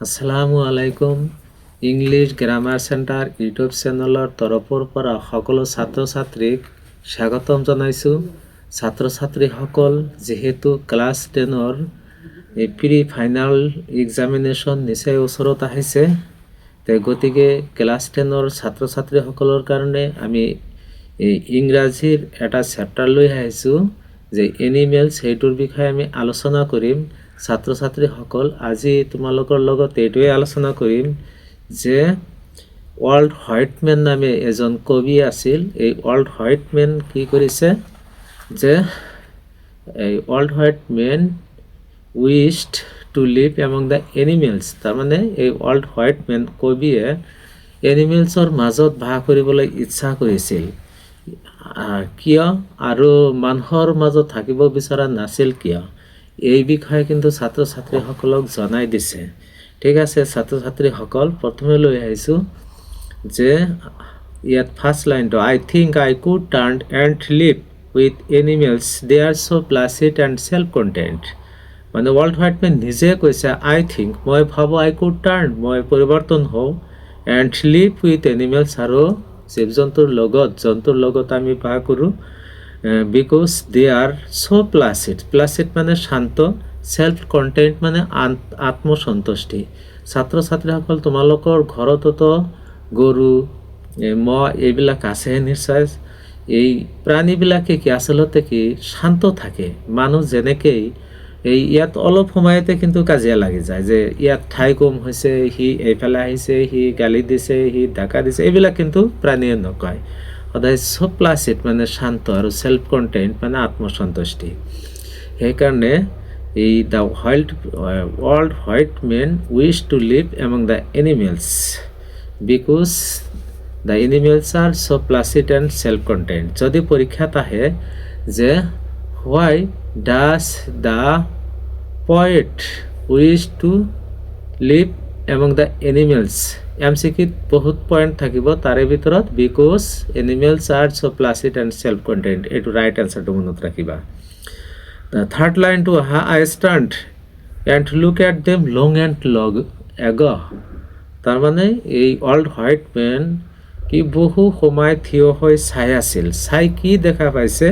আসসালামু আলাইকুম। English grammar centre YouTube চেনেলৰ তৰফৰ পৰা সকলো ছাত্ৰ ছাত্ৰীক স্বাগতম জনাইছোঁ। ছাত্ৰ ছাত্ৰীসকল যিহেতু ক্লাছ 10ৰ প্ৰি ফাইনেল এক্সামিনেশ্যন নিশ্চয় ওচৰত আহিছে, গতিকে ক্লাছ 10ৰ ছাত্ৰ ছাত্ৰীসকলৰ কাৰণে আমি এই ইংৰাজীৰ এটা চেপ্টাৰ লৈ আহিছোঁ যে এনিমেলছ, সেইটোৰ বিষয়ে আমি আলোচনা কৰিম। ছাত্ৰ ছাত্ৰীসকল, আজি তোমালোকৰ লগত এইটোৱে আলোচনা কৰিম যে ৱাল্ট হোৱাইটমেন নামে এজন কবি আছিল। এই ৱাল্ট হোৱাইটমেন কি কৰিছে যে এই Walt Whitman wished to live among the animals. তাৰমানে এই ৱাল্ট হোৱাইটমেন কবিয়ে এনিমেলছৰ মাজত বাস কৰিবলৈ ইচ্ছা কৰিছিল। কিয় আৰু মানুহৰ মাজত থাকিব বিচৰা নাছিল কিয়, এই বিষয়ে কিন্তু ছাত্ৰ ছাত্ৰীসকলক জনাই দিছে। ঠিক আছে ছাত্ৰ ছাত্ৰীসকল, প্ৰথমে লৈ আহিছোঁ যে ইয়াত ফাৰ্ষ্ট লাইনটো, I think I could turn and live with animals, they are so' placid and self content. মানে ৱাল্ট হোৱাইটমেন নিজে কৈছে, আই থিংক, মই ভাবোঁ, আই কুড টাৰ্ণ, মই পৰিৱৰ্তন হওঁ, এণ্ড লিভ উইথ এনিমেলছ, আৰু জীৱ জন্তুৰ লগত আমি বাস কৰোঁ, বিকজ দে আৰ ছ' প্লাচিড। প্লাচিড মানে শান্ত, চেল্ফ কণ্টেণ্ট মানে আত্মসন্তুষ্টি। ছাত্ৰ ছাত্ৰীসকল, তোমালোকৰ ঘৰততো গৰু, মহ এইবিলাক আছে নিশ্চয়। এই প্ৰাণীবিলাকে কি আচলতে কি শান্ত থাকে। মানুহ যেনেকেই এই ইয়াত অলপ সময়তে কিন্তু কাজিয়া লাগি যায়, যে ইয়াত ঠাই কম হৈছে, সি এইফালে আহিছে, সি গালি দিছে, সি ঢাকা দিছে, এইবিলাক কিন্তু প্ৰাণীয়ে নকয়। সদায় ছ' প্লাচিড মানে শান্ত, আৰু চেল্ফ কণ্টেণ্ট মানে আত্মসন্তুষ্টি। সেইকাৰণে এই the Walt Whitman wish to live among the animals because the animals are so' placid and self content. যদি পৰীক্ষাত আহে যে why does the poet wish to live among the animals, MCQত বহুত পইণ্ট থাকিব, তাৰে ভিতৰত because animals are so' placid and self content, এইটো ৰাইট এনচাৰটো মনত ৰাখিবা। থাৰ্ড লাইনটো আহা, I stand and look at them long and long ago. তাৰমানে এই ৱাল্ট হোৱাইটমেন কি বহু সময় থিয় হৈ চাই আছিল। চাই কি দেখা পাইছে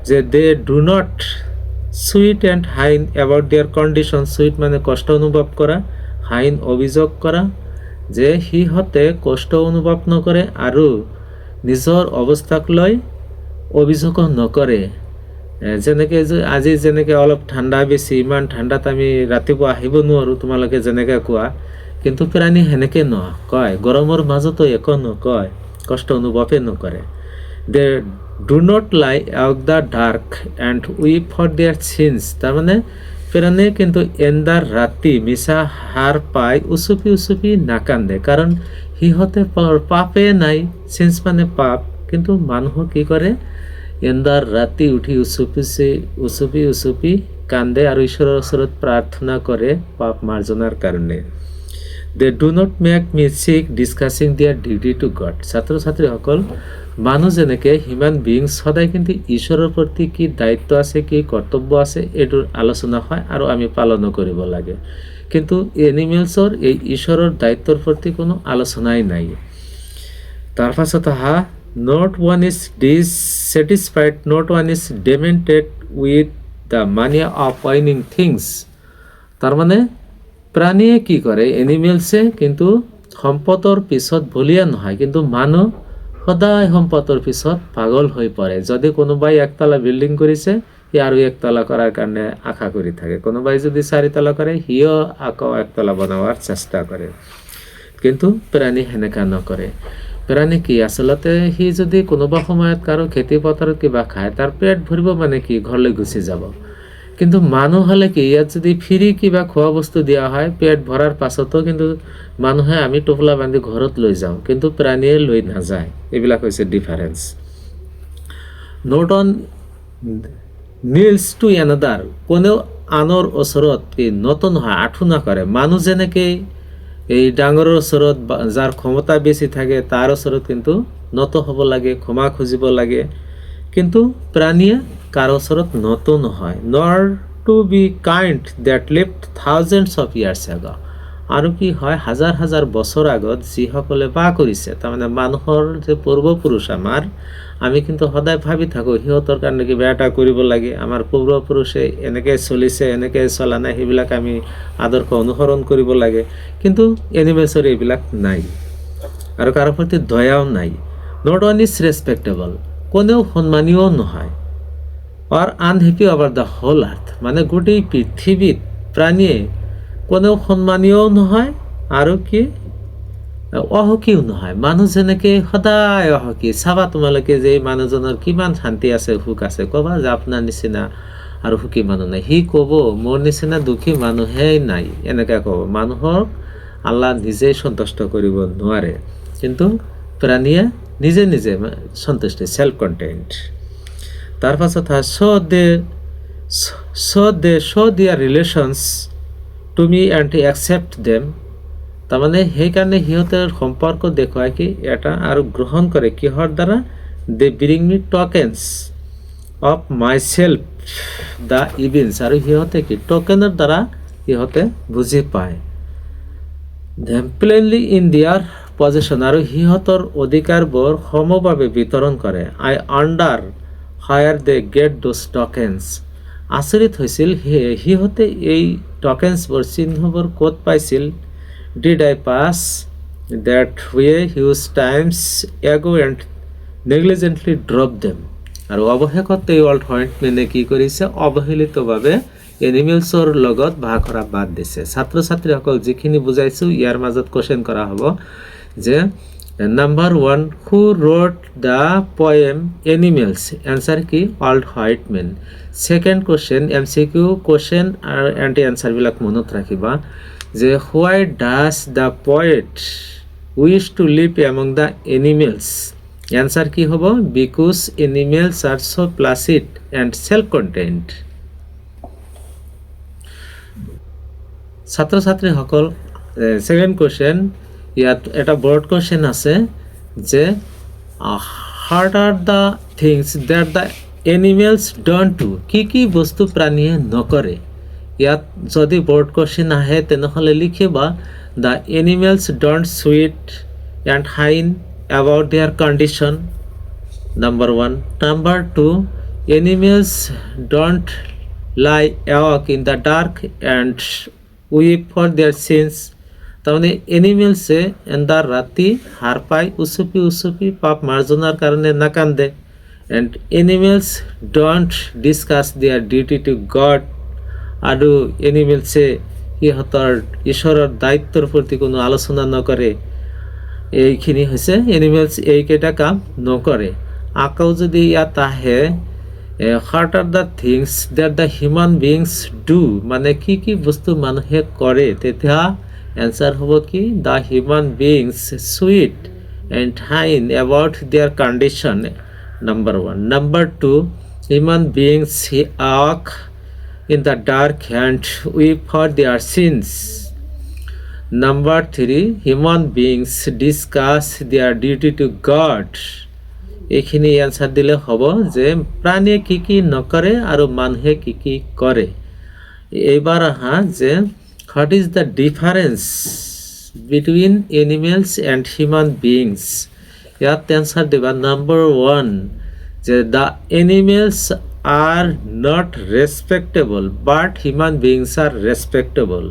যে they do not sweat and whine about their condition. Sweat মানে কষ্ট অনুভৱ কৰা, হাইন অভিযোগ কৰা, যে সিহঁতে কষ্ট অনুভৱ নকৰে আৰু নিজৰ অৱস্থাক লৈ অভিযোগো নকৰে। যেনেকৈ আজি যেনেকৈ অলপ ঠাণ্ডা বেছি, ইমান ঠাণ্ডাত আমি ৰাতিপুৱা আহিব নোৱাৰোঁ, তোমালোকে যেনেকৈ কোৱা, কিন্তু প্ৰাণী সেনেকৈ নকয়। গৰমৰ মাজতো একো নকয়, কষ্ট অনুভৱে নকৰে। They do not lie out the dark and weep for their sins. তাৰমানে প্ৰাণী কিন্তু এন্ধাৰ ৰাতি মিছা হাৰ পাই উচুপি নাকান্দে, কাৰণ সিহঁতে পাপে নাই। চিনছ মানে পাপ, কিন্তু মানুহ কি কৰে, এন্ধাৰ ৰাতি উঠি উচুপি কান্দে আৰু ঈশ্বৰৰ ওচৰত প্ৰাৰ্থনা কৰে পাপ মাৰ্জনাৰ কাৰণে। দে do not make music discussing দিয়াৰ ডিউটি টু গড। ছাত্ৰ ছাত্ৰীসকল, মানুহ যেনেকৈ হিউমেন বিংছ সদায় কিন্তু ঈশ্বৰৰ প্ৰতি কি দায়িত্ব আছে, কি কৰ্তব্য আছে, এইটোৰ আলোচনা হয় আৰু আমি পালনো কৰিব লাগে। কিন্তু এনিমেলছৰ এই ঈশ্বৰৰ দায়িত্বৰ প্ৰতি কোনো আলোচনাই নাই। তাৰপাছত আহা, not one is dissatisfied, not one is demented with the mania of winning things. তাৰমানে প্ৰাণীয়ে কি কৰে, এনিমেলছে কিন্তু সম্পদৰ পিছত বলীয়া নহয়, কিন্তু মানুহ সদায় সম্পদৰ পিছত পাগল হৈ পৰে। যদি কোনোবাই একতলা বিল্ডিং কৰিছে, সি আৰু একতলা কৰাৰ কাৰণে আশা কৰি থাকে। কোনোবাই যদি 4তলা কৰে, সিও আকৌ একতলা বনাবৰ চেষ্টা কৰে। কিন্তু প্ৰাণী সেনেকা নকৰে। প্ৰাণী কি আচলতে, সি যদি কোনোবা সময়ত কাৰো খেতি পথাৰত কিবা খায়, তাৰ পেট ভৰিব মানে কি ঘৰলৈ গুচি যাব। কিন্তু মানুহ হ'লে কি, ইয়াত যদি ফ্ৰী কিবা খোৱা বস্তু দিয়া হয়, পেট ভৰাৰ পাছতো কিন্তু মানুহে আমি টোপলা বান্ধি ঘৰত লৈ যাওঁ, কিন্তু প্ৰাণীয়ে লৈ নাযায়। এইবিলাক হৈছে difference. Not one kneels to another, কোনেও আনৰ ওচৰত কি নতুন হয়, আঁঠু নকৰে। মানুহ যেনেকৈ এই ডাঙৰৰ ওচৰত, যাৰ ক্ষমতা বেছি থাকে, তাৰ ওচৰত কিন্তু নত হ'ব লাগে, ক্ষমা খুজিব লাগে। কিন্তু প্ৰাণীয়ে কাৰো ওচৰত নত নহয়। Nor to be kind that lived thousands of years ago. আৰু কি হয় হাজাৰ হাজাৰ বছৰ আগত যিসকলে বাস কৰিছে তাৰমানে মানুহৰ যে পূৰ্বপুৰুষ আমি কিন্তু সদায় ভাবি থাকোঁ সিহঁতৰ কাৰণে কিবা এটা কৰিব লাগে, আমাৰ পূৰ্বপুৰুষে এনেকৈ চলিছে এনেকৈ চলা নাই, সেইবিলাক আমি আদৰ্শ অনুসৰণ কৰিব লাগে। কিন্তু এনিমেলছৰ এইবিলাক নাই আৰু কাৰো প্ৰতি দয়াও নাই। নট ওৱান ইজ ৰেচপেক্টেবল, কোনেও সন্মানীয় নহয়। অৰ আনহেপি অভাৰ দ্য হোল আৰ্থ, মানে গোটেই পৃথিৱীত প্ৰাণীয়ে কোনেও সন্মানীয়ও নহয় আৰু কি অসুখীও নহয়। মানুহ যেনেকৈ সদায় অসুখী, চাবা তোমালোকে যে এই মানুহজনৰ কিমান শান্তি আছে সুখ আছে, ক'বা যে আপোনাৰ নিচিনা আৰু সুখী মানুহ নাই। সি ক'ব মোৰ নিচিনা দুখী মানুহেই নাই, এনেকৈ ক'ব। মানুহক আল্লাহ নিজেই সন্তুষ্ট কৰিব নোৱাৰে, কিন্তু প্ৰাণীয়ে নিজে নিজে সন্তুষ্টি, ছেল্ফ কণ্টেণ্ট। তাৰপাছত show' their relations to me and accept them, তাৰমানে সেইকাৰণে সিহঁতৰ সম্পৰ্ক দেখুৱাই কি এটা আৰু গ্ৰহণ কৰে কিহৰ দ্বাৰা, they bring me tokens of my self the events, আৰু সিহঁতে কি টকেনৰ দ্বাৰা সিহঁতে বুজি পায়। Them plainly in their position, আৰু সিহঁতৰ অধিকাৰবোৰ সমভাৱে বিতৰণ কৰে। I wonder where they get those tokens, আচৰিত হৈছিল সিহঁতে এই টকেনছবোৰ চিহ্নবোৰ ক'ত পাইছিল। Did I pass that way huge times ago and negligently drop them, আৰু অৱশেষত এই ৱৰ্ল্ড হোৱাইটমেনে কি কৰিছে, অৱহেলিতভাৱে এনিমেলছৰ লগত বাস কৰা বাদ দিছে। ছাত্ৰ ছাত্ৰীসকল যিখিনি বুজাইছোঁ ইয়াৰ মাজত কুৱেশ্যন কৰা হ'ব যে number 1, who wrote the poem animals, answer কি Walt Whitman. Second question MCQ question আৰু এণ্টি এনচাৰবিলাক মনত ৰাখিবা যে why does the poet wish to live among the animals, answer কি হ'ব because animals are so' placid and self content. ছাত্ৰ ছাত্ৰীসকল ছেকেণ্ড কুৱেশ্যন, ইয়াত এটা বৰ্ড কুৱেশ্যন আছে যে heart are the things that the animals don't do, কি কি বস্তু প্ৰাণীয়ে নকৰে। ইয়াত যদি বৰ্ড কুৱেশ্যন আহে তেনেহ'লে লিখিবা the animals don't sweat and whine about their condition, number 1। Number 2, animals don't lie awake in the dark and weep for their sins, তাৰমানে এনিমেলছে এন্ধাৰ ৰাতি সাৰ পাই উচুপি উচুপি পাপ মাৰ্জনাৰ কাৰণে নাকান্দে। And animals don't discuss their duty to God, আৰু এনিমেলছে সিহঁতৰ ঈশ্বৰৰ দায়িত্বৰ প্ৰতি কোনো আলোচনা নকৰে। এইখিনি হৈছে এনিমেলছ এইকেইটা কাম নকৰে। আকৌ যদি ইয়াত আহে heart are the things that the human beings do, মানে কি কি বস্তু মানুহে কৰে, তেতিয়া এনচাৰ হ'ব কি the human beings sweat and whine about their condition, number 1। Number 2, human beings walk in the dark and weep for their sins. Number 3, human beings discuss their duty to God. এইখিনি answer দিলে হ'ব যে প্ৰাণীয়ে কি কি নকৰে আৰু মানুহে কি কি কৰে। এইবাৰ আহা যে what is the difference between animals and human beings, ইয়াত এনসার দিবা নাম্বাৰ 1 যে the animals are not respectable but human beings are respectable.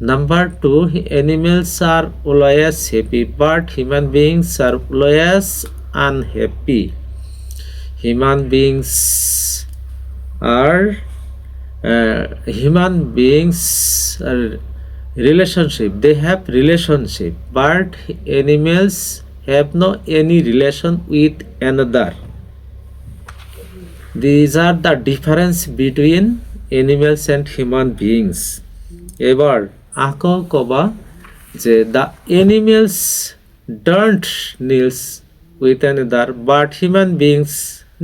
Number 2, animals are always happy but human beings are always unhappy. Human beings are relationship, they have relationship, but animals have no any relation with another. These are the difference between animals and human beings. এবার আকৌ কবা যে the animals don't kneel with another but human beings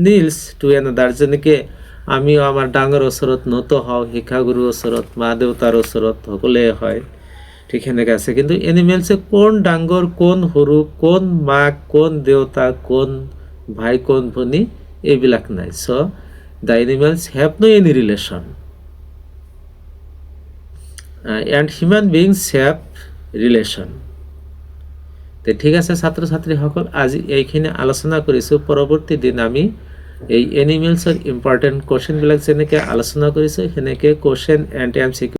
kneels to another, যেনেকে আমিও আমাৰ ডাঙৰ ওচৰত নত হওঁ, শিক্ষাগুৰুৰ ওচৰত, মা দেউতাৰ ওচৰত সকলোৱে হয়, ঠিক সেনেকৈ আছে। কিন্তু এনিমেলছে কোন ডাঙৰ কোন সৰু, কোন মাক কোন দেউতা কোন ভাই কোন ভনী এইবিলাক নাই। চ' the animals have no any relation and human beings have relation. তে ঠিক আছে ছাত্ৰ ছাত্ৰীসকল, আজি এইখিনি আলোচনা কৰিছোঁ। পৰৱৰ্তী দিন আমি এই এনিমেলছৰ ইম্পৰ্টেণ্ট কুৱেশ্যনবিলাক যেনেকৈ আলোচনা কৰিছোঁ সেনেকৈ কুৱেশ্যন এণ্ড MCQ